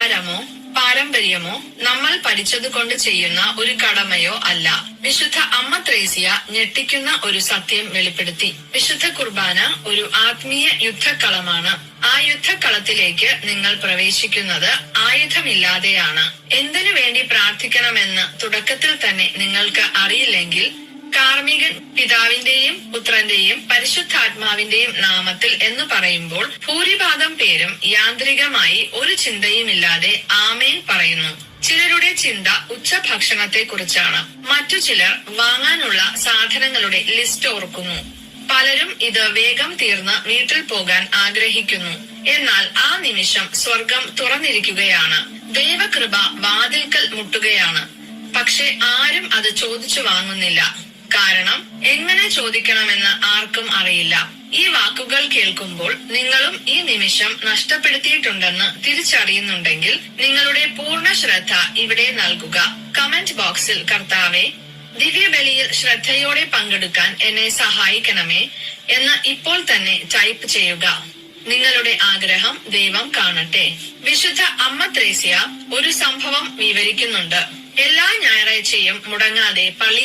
പരമോ പാരമ്പര്യമോ നമ്മൾ പഠിച്ചതുകൊണ്ട് ചെയ്യുന്ന ഒരു കടമയോ അല്ല. വിശുദ്ധ അമ്മ ത്രേസ്യ ഞെട്ടിക്കുന്ന ഒരു സത്യം വെളിപ്പെടുത്തി. വിശുദ്ധ കുർബാന ഒരു ആത്മീയ യുദ്ധക്കളമാണ്. ആ യുദ്ധക്കളത്തിലേക്ക് നിങ്ങൾ പ്രവേശിക്കുന്നത് ആയുധമില്ലാതെയാണ്. എന്തിനു വേണ്ടി പ്രാർത്ഥിക്കണമെന്ന് തുടക്കത്തിൽ തന്നെ നിങ്ങൾക്ക് അറിയില്ലെങ്കിൽ, കാർമികൻ പിതാവിന്റെയും പുത്രന്റെയും പരിശുദ്ധാത്മാവിന്റെയും നാമത്തിൽ എന്ന് പറയുമ്പോൾ ഭൂരിഭാഗം പേരും യാന്ത്രികമായി ഒരു ചിന്തയുമില്ലാതെ ആമേൻ പറയുന്നു. ചിലരുടെ ചിന്ത ഉച്ചഭക്ഷണത്തെ കുറിച്ചാണ്. മറ്റു ചിലർ വാങ്ങാനുള്ള സാധനങ്ങളുടെ ലിസ്റ്റ് ഓർക്കുന്നു. പലരും ഇത് വേഗം തീർന്ന് വീട്ടിൽ പോകാൻ ആഗ്രഹിക്കുന്നു. എന്നാൽ ആ നിമിഷം സ്വർഗം തുറന്നിരിക്കുകയാണ്. ദൈവകൃപ വാതിൽക്കൽ മുട്ടുകയാണ്. പക്ഷെ ആരും അത് ചോദിച്ചു വാങ്ങുന്നില്ല. കാരണം എങ്ങനെ ചോദിക്കണമെന്ന് ആർക്കും അറിയില്ല. ഈ വാക്കുകൾ കേൾക്കുമ്പോൾ നിങ്ങളും ഈ നിമിഷം നഷ്ടപ്പെടുത്തിയിട്ടുണ്ടെന്ന് തിരിച്ചറിയുന്നുണ്ടെങ്കിൽ നിങ്ങളുടെ പൂർണ്ണ ശ്രദ്ധ ഇവിടെ നൽകുക. കമന്റ് ബോക്സിൽ കർത്താവെ, ദിവ്യബലിയിൽ ശ്രദ്ധയോടെ പങ്കെടുക്കാൻ എന്നെ സഹായിക്കണമേ എന്ന് ഇപ്പോൾ തന്നെ ടൈപ്പ് ചെയ്യുക. നിങ്ങളുടെ ആഗ്രഹം ദൈവം കാണട്ടെ. വിശുദ്ധ അമ്മ ത്രേസ്യ ഒരു സംഭവം വിവരിക്കുന്നുണ്ട്. എല്ലാ ഞായറാഴ്ചയും മുടങ്ങാതെ പള്ളി